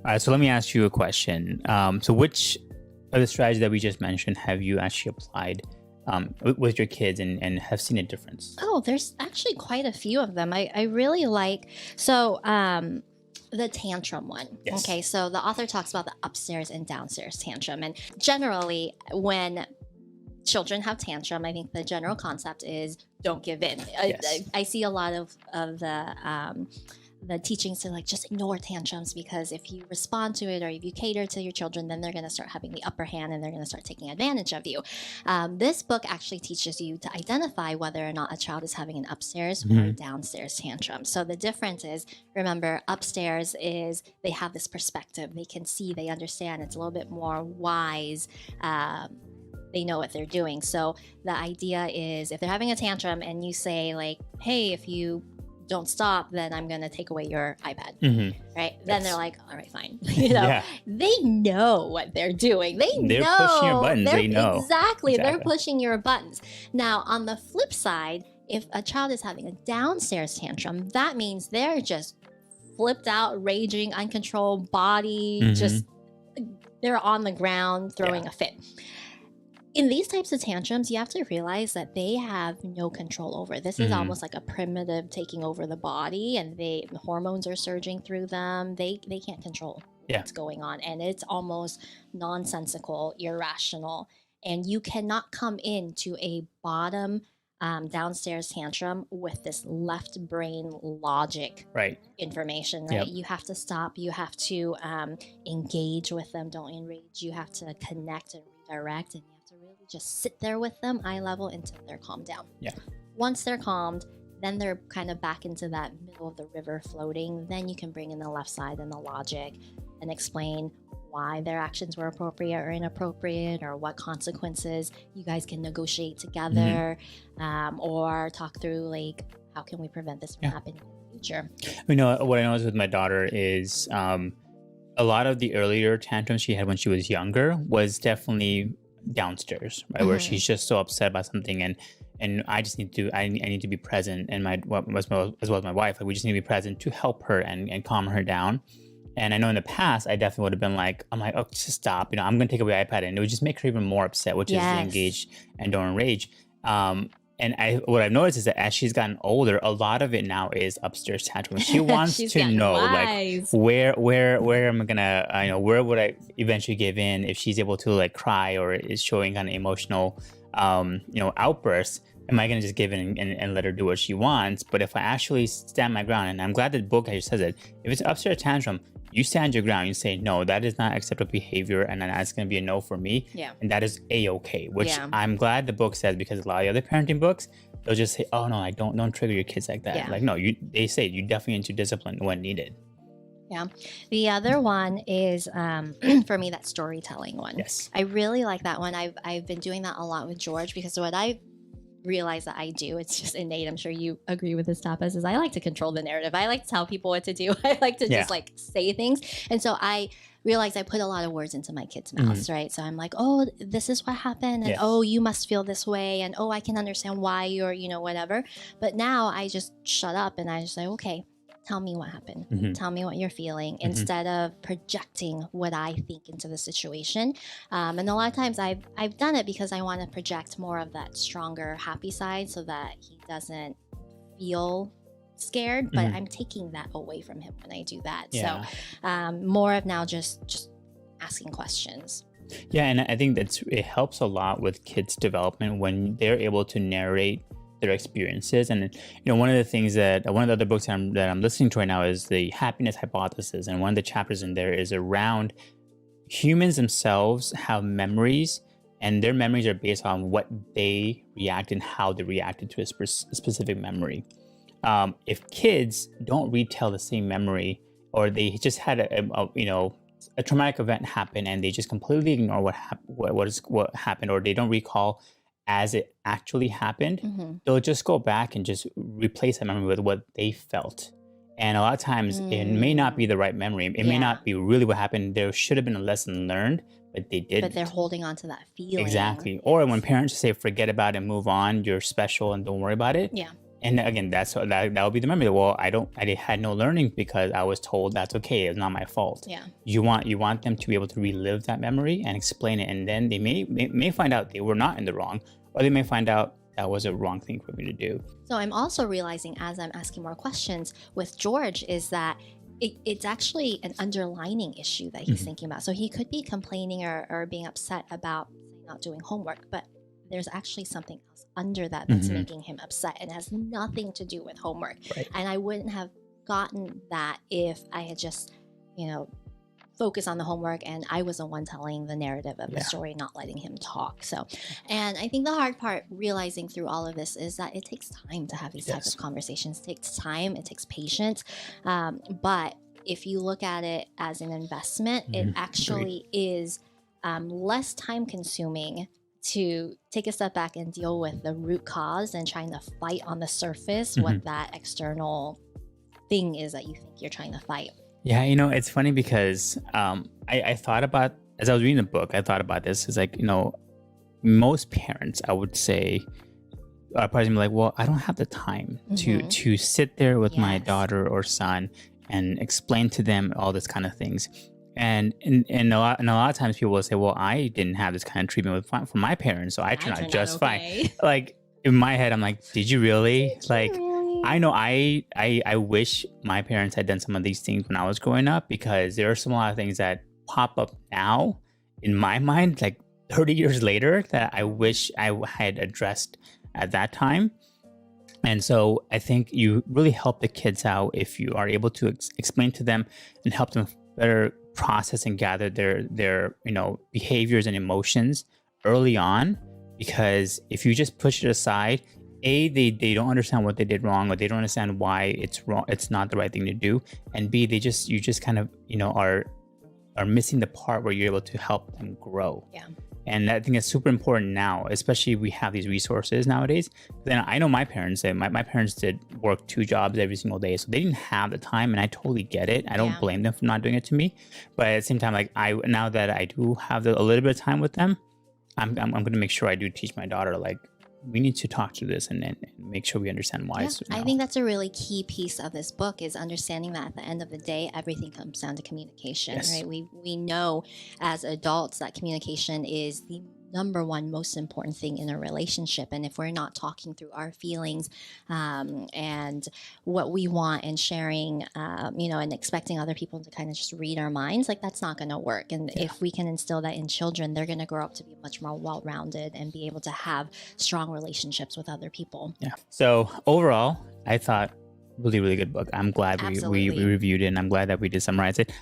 All right, so let me ask you a question. So which of the strategies that we just mentioned have you actually applied with your kids and have seen a difference? Oh, there's actually quite a few of them. I really like so the tantrum one. Yes. Okay, so the author talks about the upstairs and downstairs tantrum, and generally when children have tantrum, I think the general concept is don't give in. Yes. I see a lot of the teachings to like just ignore tantrums, because if you respond to it or if you cater to your children, then they're going to start having the upper hand and they're going to start taking advantage of you. This book actually teaches you to identify whether or not a child is having an upstairs or a downstairs tantrum. So the difference is, remember, upstairs is they have this perspective, they can see, they understand, it's a little bit more wise. They know what they're doing. So the idea is, if they're having a tantrum and you say like, hey, if you don't stop, then I'm going to take away your iPad. Right? Then they're like, all right, fine. Yeah. They know what they're doing. They're pushing your buttons. They know. Exactly. They're pushing your buttons. Now, on the flip side, if a child is having a downstairs tantrum, that means they're just flipped out, raging, uncontrolled body, just they're on the ground throwing a fit. In these types of tantrums, you have to realize that they have no control over. This is almost like a primitive taking over the body, and the hormones are surging through them. They can't control what's going on, and it's almost nonsensical, irrational. And you cannot come into a bottom downstairs tantrum with this left brain logic information, right? You have to stop. You have to engage with them. Don't enrage. You have to connect and redirect, and you have to really just sit there with them, eye level, until they're calmed down. Once they're calmed, then they're kind of back into that middle of the river floating. Then you can bring in the left side and the logic and explain why their actions were appropriate or inappropriate, or what consequences you guys can negotiate together, or talk through like, how can we prevent this from happening in the future? You know, what I noticed with my daughter is a lot of the earlier tantrums she had when she was younger was definitely downstairs, right? Where she's just so upset about something, and I just need to, I need to be present, and as well as my wife, like, we just need to be present to help her and calm her down. And I know in the past, I definitely would have been like, I'm like, oh, just stop. You know, I'm going to take away the iPad. And it would just make her even more upset, which is engage and don't enrage. And what I've noticed is that as she's gotten older, a lot of it now is upstairs tantrum. She wants to know, like, where am I gonna, where would I eventually give in if she's able to like cry or is showing kind of emotional, outbursts. Am I gonna just give in and let her do what she wants? But if I actually stand my ground, and I'm glad that the book actually says it, if it's upstairs tantrum, you stand your ground. You say, no, that is not acceptable behavior, and that's going to be a no for me. And that is a-okay, which I'm glad the book says, because a lot of the other parenting books, they'll just say, oh no, like don't trigger your kids like that. Like, no, they say you definitely need to discipline when needed. The other one is for me, that storytelling one. I really like that one. I've been doing that a lot with George, because what I realize that I do, it's just innate, I'm sure you agree with this, Tapas, is I like to control the narrative. I like to tell people what to do. I like to just like say things. And so I realized I put a lot of words into my kids' mouths, right? So I'm like, oh, this is what happened, and oh, you must feel this way, and oh, I can understand why you're, whatever. But now I just shut up and I just say, okay, tell me what happened. Tell me what you're feeling, instead of projecting what I think into the situation. And a lot of times I've done it because I want to project more of that stronger, happy side, so that he doesn't feel scared. But I'm taking that away from him when I do that. So more of now just asking questions. Yeah, and I think it helps a lot with kids' development when they're able to narrate their experiences. And one of the other books that I'm listening to right now is the Happiness Hypothesis, and one of the chapters in there is around humans themselves have memories, and their memories are based on what they react and how they reacted to a specific memory. If kids don't retell the same memory, or they just had a traumatic event happen and they just completely ignore what happened, or they don't recall as it actually happened, they'll just go back and just replace that memory with what they felt. And a lot of times it may not be the right memory. It may not be really what happened. There should have been a lesson learned, but they didn't. But they're holding on to that feeling. Exactly. Or when parents say, forget about it, move on, you're special and don't worry about it. And again, that would be the memory. Well, I had no learning because I was told that's okay. It's not my fault. Yeah. You want them to be able to relive that memory and explain it, and then they may find out they were not in the wrong, or they may find out that was a wrong thing for me to do. So I'm also realizing as I'm asking more questions with George is that it's actually an underlining issue that he's thinking about. So he could be complaining or being upset about say, not doing homework, but there's actually something else under that that's making him upset and has nothing to do with homework. Right. And I wouldn't have gotten that if I had just, focused on the homework and I was the one telling the narrative of the story, not letting him talk. So, and I think the hard part realizing through all of this is that it takes time to have these types of conversations. It takes time, it takes patience. But if you look at it as an investment, it actually is less time consuming to take a step back and deal with the root cause and trying to fight on the surface what that external thing is that you think you're trying to fight. Yeah, it's funny because I thought about, as I was reading the book, I thought about this. It's like, most parents, I would say, are probably gonna be like, well, I don't have the time to sit there with my daughter or son and explain to them all this kind of things. And a lot of times people will say, well, I didn't have this kind of treatment from my parents, so I turned out just fine. Like in my head, I'm like, did you really? I know I wish my parents had done some of these things when I was growing up, because there are a lot of things that pop up now in my mind, like 30 years later, that I wish I had addressed at that time. And so I think you really help the kids out if you are able to explain to them and help them better process and gather their behaviors and emotions early on. Because if you just push it aside, they don't understand what they did wrong, or they don't understand why it's wrong, it's not the right thing to do, and B, you just kind of are missing the part where you're able to help them grow. Yeah. And I think it's super important now, especially we have these resources nowadays. Then I know my parents, my parents did work 2 jobs every single day, so they didn't have the time, and I totally get it. I don't blame them for not doing it to me, but at the same time, like now that I do have a little bit of time with them, I'm going to make sure I do teach my daughter, like, we need to talk through this and make sure we understand why. I think that's a really key piece of this book, is understanding that at the end of the day, everything comes down to communication, right? We know as adults that communication is the number one most important thing in a relationship. And if we're not talking through our feelings and what we want and sharing, and expecting other people to kind of just read our minds, like that's not going to work. And if we can instill that in children, they're going to grow up to be much more well-rounded and be able to have strong relationships with other people. Yeah. So overall, I thought really, really good book. I'm glad we reviewed it, and I'm glad that we did summarize it.